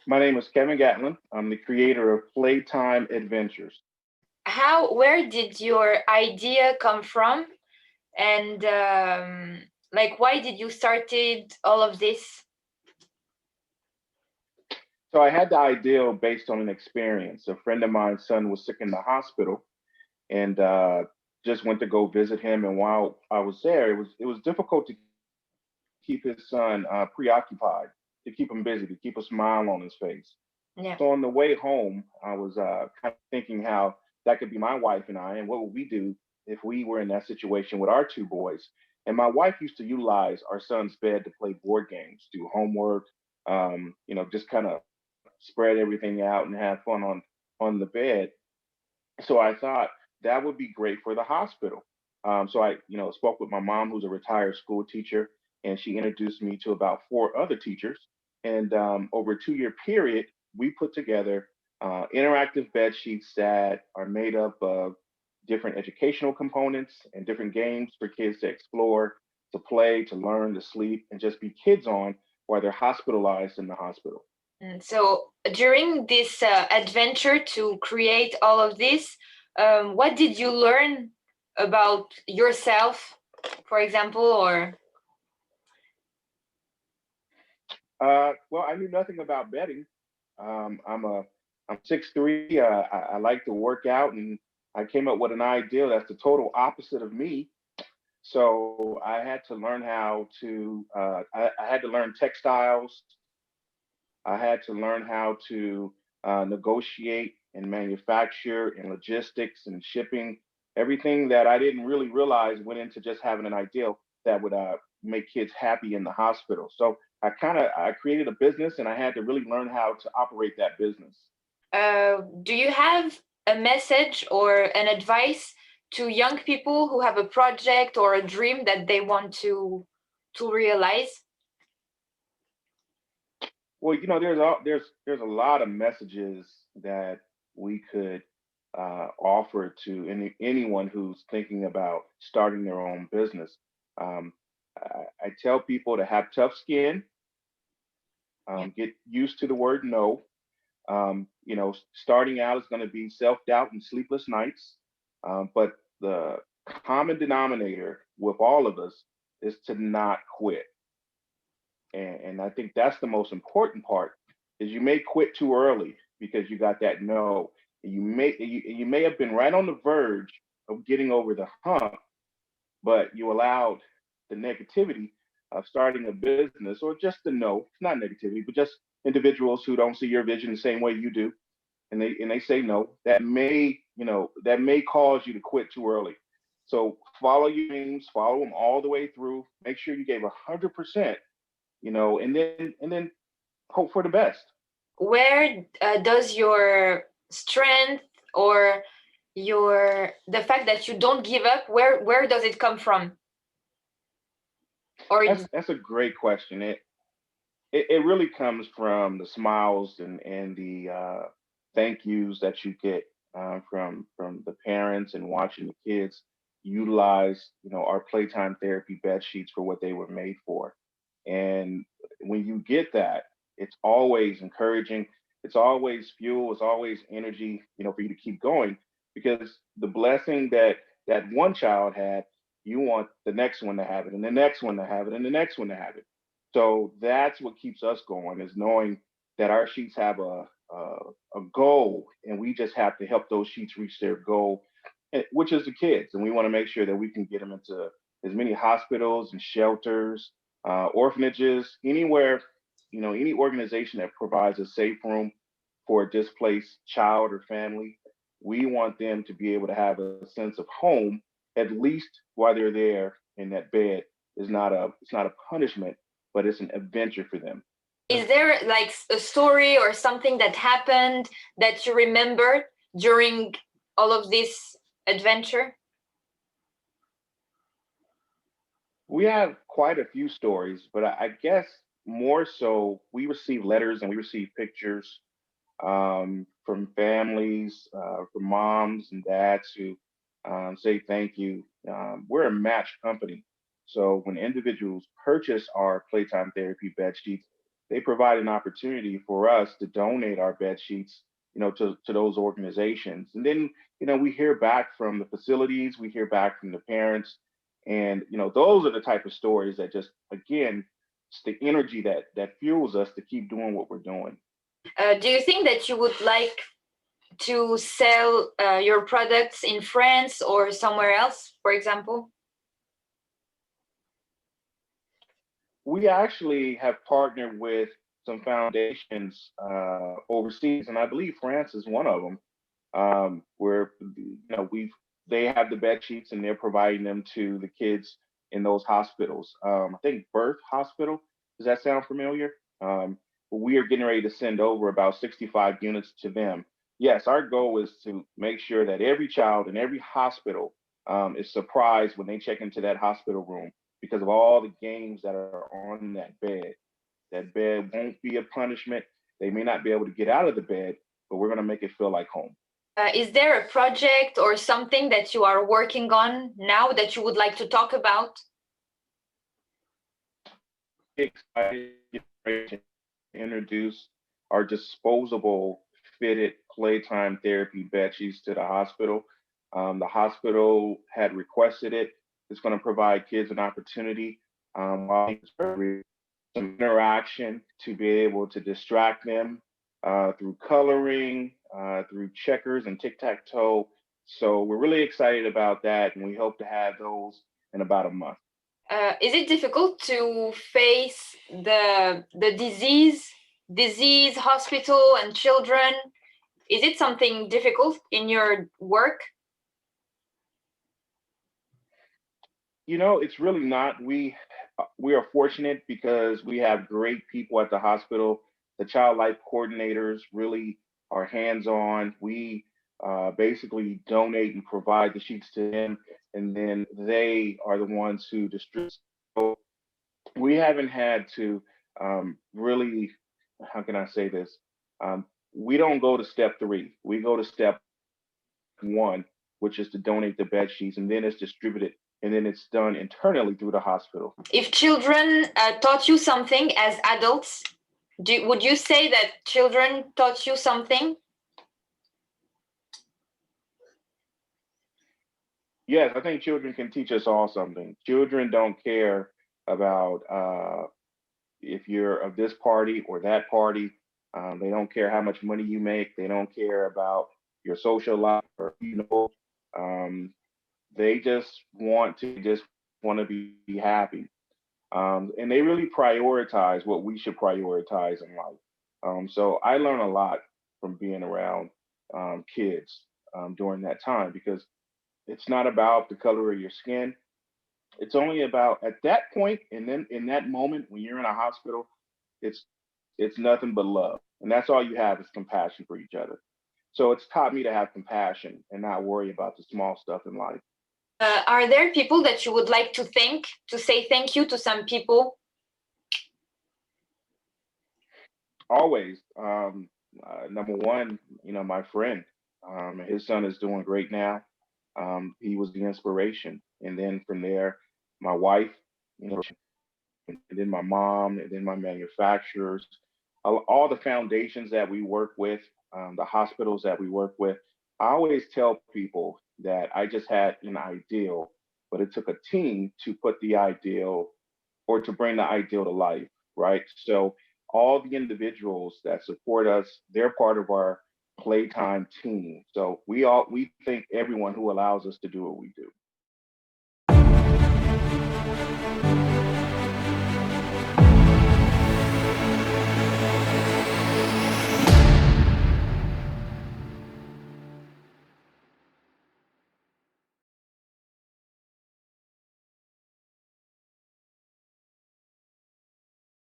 My name is Kevin Gatlin. I'm the creator of Playtime Edventures. Where did your idea come from? And like, why did you started all of this? So I had the idea based on an experience. A friend of mine's son was sick in the hospital, and just went to go visit him. And while I was there, it was difficult to keep his son preoccupied, to keep him busy, to keep a smile on his face. So on the way Yeah. home, I was kind of thinking how that could be my wife and I, and what would we do if we were in that situation with our two boys. And my wife used to utilize our son's bed to play board games, do homework, just kind of spread everything out and have fun on the bed. So I thought that would be great for the hospital. So I, spoke with my mom, who's a retired school teacher, and she introduced me to about four other teachers. And over a 2 year period, we put together interactive bed sheets that are made up of different educational components and different games for kids to explore, to play, to learn, to sleep, and just be kids on while they're hospitalized in the hospital. So during this adventure to create all of this, what did you learn about yourself, for example, or Well, I knew nothing about betting. I'm 6'3". I like to work out, and I came up with an idea that's the total opposite of me. So I had to learn how to. I had to learn textiles. I had to learn how to negotiate and manufacture and logistics and shipping. Everything that I didn't really realize went into just having an idea that would make kids happy in the hospital. So I created a business, and I had to really learn how to operate that business. do you have a message or an advice to young people who have a project or a dream that they want to realize? Well, there's a lot of messages that we could offer to anyone who's thinking about starting their own business. Um, I tell people to have tough skin, Yeah. get used to the word no. Starting out is going to be self doubt and sleepless nights, but the common denominator with all of us is to not quit. And I think that's the most important part is you may quit too early because you got that no. And you may have been right on the verge of getting over the hump, but you allowed the negativity of starting a business or just the no, it's not negativity, but just individuals who don't see your vision the same way you do, and they say no, that may cause you to quit too early. So follow your dreams, follow them all the way through. Make sure you gave 100%, and then hope for the best. Where does your strength or your the fact that you don't give up, where does it come from? Or That's a great question. It really comes from the smiles and the thank yous that you get from the parents and watching the kids utilize our playtime therapy bed sheets for what they were made for. And when you get that, it's always encouraging. It's always fuel. It's always energy, for you to keep going because the blessing that one child had, you want the next one to have it, and the next one to have it, and the next one to have it. So that's what keeps us going is knowing that our sheets have a goal, and we just have to help those sheets reach their goal, which is the kids. And we want to make sure that we can get them into as many hospitals and shelters, orphanages, anywhere, any organization that provides a safe room for a displaced child or family. We want them to be able to have a sense of home, at least while they're there in that bed. It's not a punishment, but it's an adventure for them. is there like a story or something that happened that you remember during all of this adventure? We have quite a few stories, but I guess more so we receive letters and we receive pictures from families, from moms and dads who say thank you. We're a match company. So when individuals purchase our Playtime Therapy bed sheets, they provide an opportunity for us to donate our bed sheets, to those organizations. And then, we hear back from the facilities, we hear back from the parents, and those are the type of stories that just, again, it's the energy that fuels us to keep doing what we're doing. Do you think that you would like to sell your products in France or somewhere else, for example? We actually have partnered with some foundations overseas, and I believe France is one of them. Where we've they have the bed sheets and they're providing them to the kids in those hospitals. I think Birth Hospital. Does that sound familiar? But we are getting ready to send over about 65 units to them. Yes, our goal is to make sure that every child in every hospital is surprised when they check into that hospital room because of all the games that are on that bed. That bed won't be a punishment. They may not be able to get out of the bed, but we're going to make it feel like home. Is there a project or something that you are working on now that you would like to talk about? Excited to introduce our disposable fitted Playtime Therapy Bed Sheets to the hospital. The hospital had requested it. It's going to provide kids an opportunity while some interaction to be able to distract them through coloring, through checkers and tic-tac-toe. So we're really excited about that, and we hope to have those in about a month. Is it difficult to face the disease, hospital, and children? Is it something difficult in your work? It's really not. We are fortunate because we have great people at the hospital. The child life coordinators really are hands-on. We basically donate and provide the sheets to them, and then they are the ones who distribute. So we haven't had to really, how can I say this? We don't go to step three. We go to step one, which is to donate the bed sheets, and then it's distributed, and then it's done internally through the hospital. If children taught you something as adults, would you say that children taught you something? Yes, I think children can teach us all something. Children don't care about if you're of this party or that party. They don't care how much money you make. They don't care about your social life or they just want to be happy. And they really prioritize what we should prioritize in life. So I learn a lot from being around kids during that time because it's not about the color of your skin. It's only about at that point, and then in that moment when you're in a hospital, it's it's nothing but love, and that's all you have is compassion for each other. So it's taught me to have compassion and not worry about the small stuff in life. Are there people that you would like to thank, to say thank you to some people? Always, number one, my friend, his son is doing great now. He was the inspiration, and then from there, my wife, and then my mom, and then my manufacturers, all the foundations that we work with, the hospitals that we work with. I always tell people that I just had an ideal, but it took a team to put the ideal or to bring the ideal to life, right? So all the individuals that support us, they're part of our playtime team. So we thank everyone who allows us to do what we do.